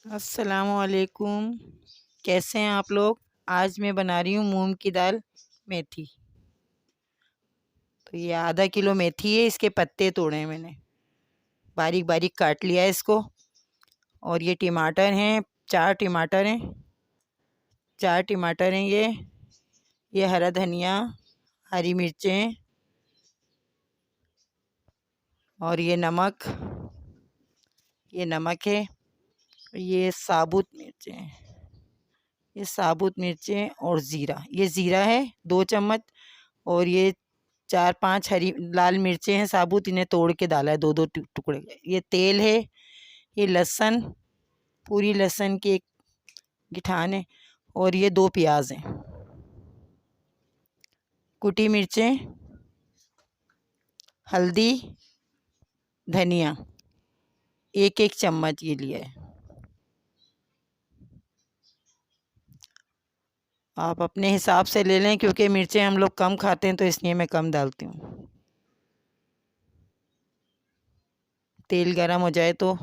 अस्सलामुअलैकुम। कैसे हैं आप लोग? आज मैं बना रही हूँ मूंग की दाल मेथी। तो ये आधा किलो मेथी है, इसके पत्ते तोड़े हैं मैंने, बारीक बारीक काट लिया है इसको। और ये टमाटर हैं, 4 टमाटर हैं, 4 टमाटर हैं ये हरा धनिया, हरी मिर्चें और ये नमक है। ये साबुत मिर्चें, ये साबुत मिर्चें और ज़ीरा, ये ज़ीरा है 2 चम्मच। और ये 4-5 हरी लाल मिर्चें हैं साबुत, इन्हें तोड़ के डाला है 2-2 टुकड़े। ये तेल है, ये लहसुन, पूरी लहसुन की एक गिठान है। और ये 2 प्याज हैं, कुटी मिर्चें, हल्दी, धनिया, एक एक चम्मच ये लिया है। आप अपने हिसाब से ले लें, क्योंकि मिर्चें हम लोग कम खाते हैं तो इसलिए मैं कम डालती हूँ। तेल गरम हो जाए तो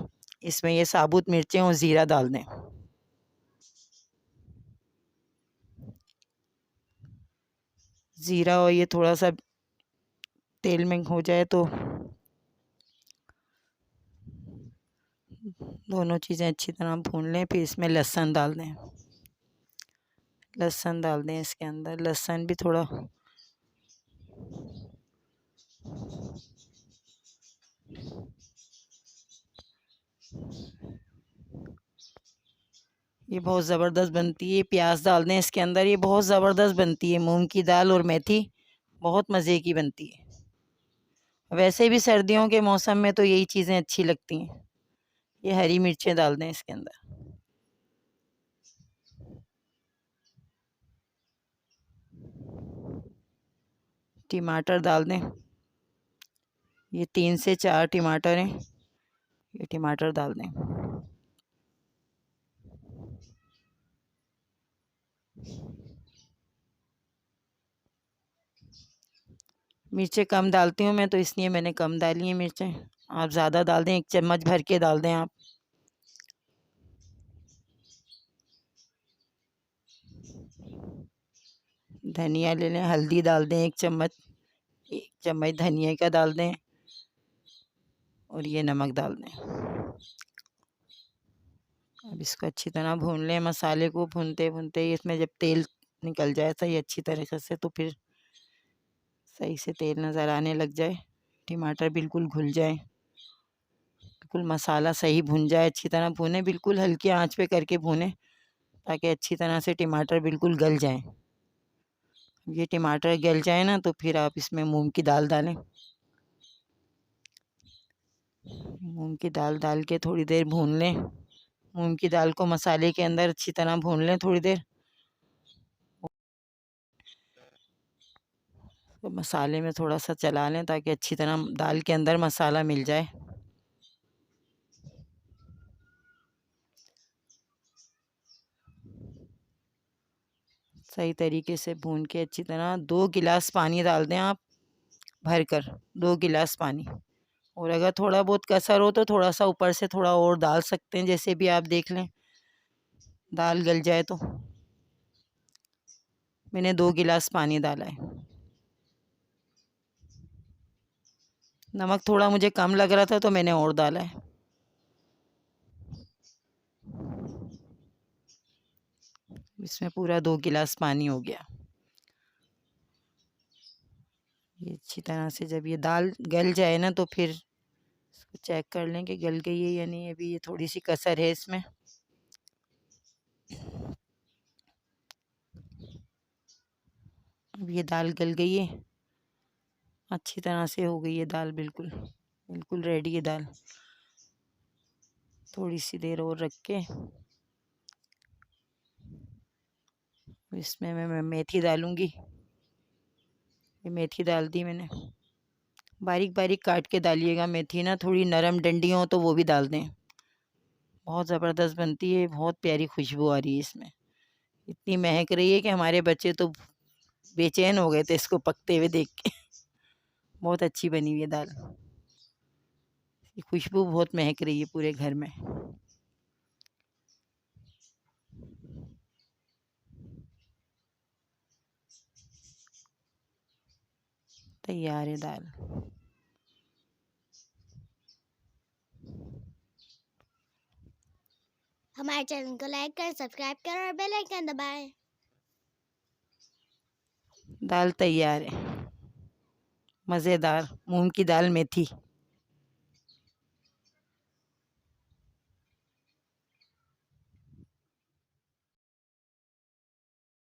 इसमें ये साबुत मिर्चें और ज़ीरा डाल दें। ज़ीरा और ये थोड़ा सा तेल में हो जाए तो दोनों चीज़ें अच्छी तरह भून लें। फिर इसमें लहसुन डाल दें, लहसुन डाल दें इसके अंदर। लहसुन भी थोड़ा ये बहुत ज़बरदस्त बनती है। प्याज डाल दें इसके अंदर, ये बहुत ज़बरदस्त बनती है। मूंग की दाल और मेथी बहुत मज़े की बनती है। वैसे भी सर्दियों के मौसम में तो यही चीज़ें अच्छी लगती हैं। ये हरी मिर्चें डाल दें इसके अंदर, टमाटर डाल दें। ये 3 से 4 टमाटर हैं, ये टमाटर डाल दें। मिर्चें कम डालती हूँ मैं, तो इसलिए मैंने कम डाली हैं मिर्चें। आप ज़्यादा डाल दें, 1 चम्मच भर के डाल दें आप। धनिया ले लें, हल्दी डाल दें 1 चम्मच, 1 चम्मच धनिया का डाल दें। और ये नमक डाल दें। अब इसको अच्छी तरह भून लें। मसाले को भूनते भूनते इसमें जब तेल निकल जाए सही अच्छी तरीके से, तो फिर सही से तेल नज़र आने लग जाए, टमाटर बिल्कुल घुल जाए, बिल्कुल मसाला सही भुन जाए, अच्छी तरह भुने, बिल्कुल हल्की आंच पे करके भुने, ताकि अच्छी तरह से टमाटर बिल्कुल गल जाएं। ये टमाटर गल जाए ना, तो फिर आप इसमें मूंग की दाल डालें। मूंग की दाल डाल के थोड़ी देर भून लें। मूंग की दाल को मसाले के अंदर अच्छी तरह भून लें थोड़ी देर। तो मसाले में थोड़ा सा चला लें, ताकि अच्छी तरह दाल के अंदर मसाला मिल जाए। सही तरीके से भून के अच्छी तरह 2 गिलास पानी डाल दें आप, भर कर 2 गिलास पानी। और अगर थोड़ा बहुत कसर हो तो थोड़ा सा ऊपर से थोड़ा और डाल सकते हैं, जैसे भी आप देख लें दाल गल जाए तो। मैंने 2 गिलास पानी डाला है। नमक थोड़ा मुझे कम लग रहा था तो मैंने और डाला है। इसमें पूरा 2 गिलास पानी हो गया। ये अच्छी तरह से जब ये दाल गल जाए ना, तो फिर इसको चेक कर लें कि गल गई है या नहीं। अभी ये थोड़ी सी कसर है इसमें। अब ये दाल गल गई है, अच्छी तरह से हो गई है दाल, बिल्कुल बिल्कुल रेडी है दाल। थोड़ी सी देर और रख के इसमें मैं मेथी डालूंगी। ये मेथी डाल दी मैंने, बारीक बारीक काट के डालिएगा मेथी ना, थोड़ी नरम डंडी हो तो वो भी डाल दें। बहुत ज़बरदस्त बनती है, बहुत प्यारी खुशबू आ रही है इसमें, इतनी महक रही है कि हमारे बच्चे तो बेचैन हो गए थे इसको पकते हुए देख के। बहुत अच्छी बनी हुई है दाल, ये खुशबू बहुत महक रही है पूरे घर में। तैयार है दाल। हमारे चैनल को लाइक करें, सब्सक्राइब करें और बेल आइकन दबाएं। दाल तैयार है, मज़ेदार मूंग की दाल मेथी।